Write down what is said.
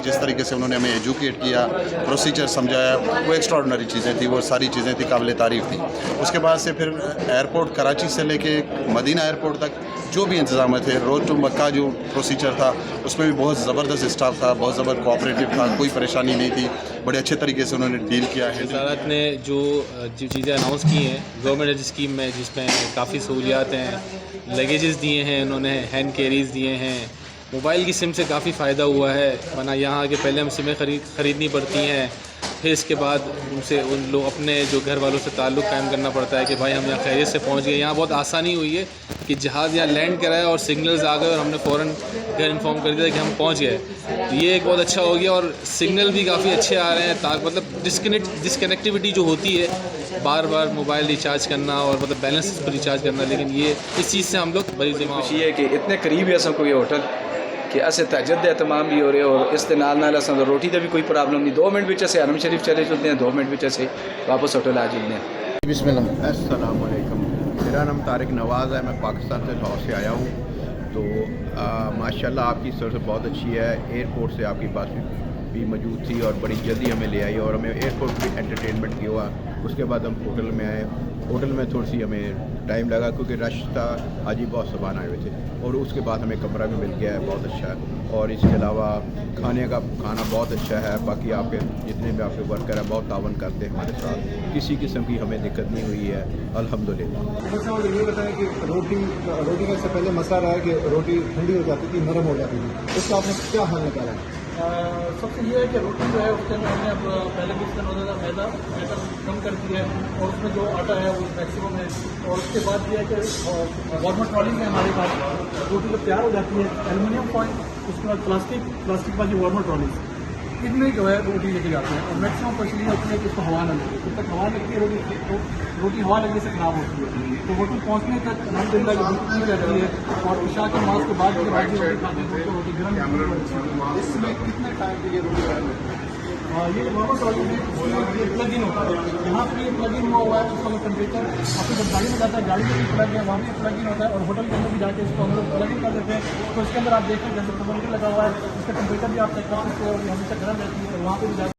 जिस तरीके से उन्होंने हमें एजुकेट किया, प्रोसीजर समझाया, वो एक्स्ट्राऑर्डिनरी चीज़ें थी, वो सारी चीज़ें थी काबिल तारीफ़ थी। उसके बाद से फिर एयरपोर्ट कराची से लेके मदीना एयरपोर्ट तक जो भी इंतज़ाम थे, रोड टू मक्का जो प्रोसीजर था उसमें भी बहुत ज़बरदस्त स्टाफ था, बहुत ज़बरदस्त कोऑपरेटिव था, कोई परेशानी नहीं थी, बड़े अच्छे तरीके से उन्होंने डील किया है। वज़ारत ने जो चीज़ें अनाउंस की हैं गवर्नमेंट स्कीम में, जिसमें काफ़ी सहूलियात हैं, लगेजेस दिए हैं उन्होंने, हैंड कैरीज दिए हैं, मोबाइल की सिम से काफ़ी फ़ायदा हुआ है, वरना यहाँ आके पहले हम सिमें ख़रीदनी पड़ती हैं, फिर इसके बाद उनसे उन लोग अपने जो घर वालों से ताल्लुक़ कायम करना पड़ता है कि भाई हम यहाँ खैरियत से पहुँच गए। यहाँ बहुत आसानी हुई है कि जहाज़ यहाँ लैंड कराया और सिग्नल्स आ गए और हमने फ़ौरन घर इन्फॉर्म कर दिया कि हम पहुँच गए। तो ये एक बहुत अच्छा हो गया और सिग्नल भी काफ़ी अच्छे आ रहे हैं, मतलब डिसकनेक्टिविटी जो होती है, बार बार मोबाइल रिचार्ज करना और मतलब बैलेंस पर रिचार्ज करना, लेकिन ये इस चीज़ से हम लोग बड़ी जिम्मा खुशी है कि इतने करीब है सबको ये होटल कि असें तहज्जुद एहतमाम भी हो रहे और इस दे नाल असें रोटी का भी कोई प्रॉब्लम नहीं। 2 मिनट बिच असें हरम शरीफ चले चलते हैं, 2 मिनट बिच असें वापस होटल आ जाते हैं। बिस्मिल्लाह। अस्सलाम वालेकुम, मेरा नाम तारिक नवाज़ है, मैं पाकिस्तान से लाहौर से आया हूँ। तो माशाल्लाह आपकी सर्विस बहुत अच्छी है। एयरपोर्ट से आपकी बस भी मौजूद थी और बड़ी जल्दी हमें ले आई और हमें एयरपोर्ट भी एंटरटेनमेंट किया हुआ। उसके बाद हम होटल में आए। होटल में थोड़ी सी हमें टाइम लगा क्योंकि रश था, आज ही बहुत सामान आए हुए थे, और उसके बाद हमें कमरा भी मिल गया है, बहुत अच्छा है। और इसके अलावा खाना बहुत अच्छा है। बाकी आपके जितने भी आपके वर्कर हैं बहुत तावन करते हैं हमारे साथ, किसी किस्म की हमें दिक्कत नहीं हुई है, अल्हम्दुलिल्लाह। और ये बताएं कि रोटी का इससे पहले मसला रहा है कि रोटी ठंडी हो जाती थी, नरम हो जाती थी, उसका आपने क्या हल निकाला? सबसे ये है कि रोटी जो है उसके अंदर हमने अब पहले भी इसका होता था मैदा कम कर दिया है और उसमें जो आटा है वो मैक्सिमम है। और उसके बाद ये है कि वार्मर ट्रॉली में हमारे पास रोटी जब तैयार हो जाती है, एलुमिनियम फॉइल, उसके बाद प्लास्टिक वाली वार्मर ट्रॉली, इनमें जो है रोटी लेके जाते हैं। और मैक्सिमम कोशिश होती है कि उसको हवा न लगे, जब तक हवा लगती है रोटी हवा लगने से ख़राब होती है। तो होटल पहुँचने तक अल्हम्दुलिल्लाह की रोटी नहीं रहती है और इशा के नमाज के बाद जो रोटी खाते हैं तो रोटी गर्म। इसमें कितने टाइम के लिए रोटी गर्म है? ये वार्मर ट्रॉली में ये प्लग इन होता है, यहाँ पर ये प्लग इन हुआ हुआ है। उसका टेम्परेचर आपको जब गाड़ी में जाता है, गाड़ी में भी प्लग है, वहाँ भी प्लग इन होता है, और होटल के अंदर भी जाके इसको हम लोग प्लग इन कर देते हैं। तो इसके अंदर आप देखें जैसे थर्मोमीटर लगा हुआ है, इसका टेम्परेचर भी आप चेक कर सकते हो, हमेशा गर्म रहती है, और वहाँ पर भी जाकर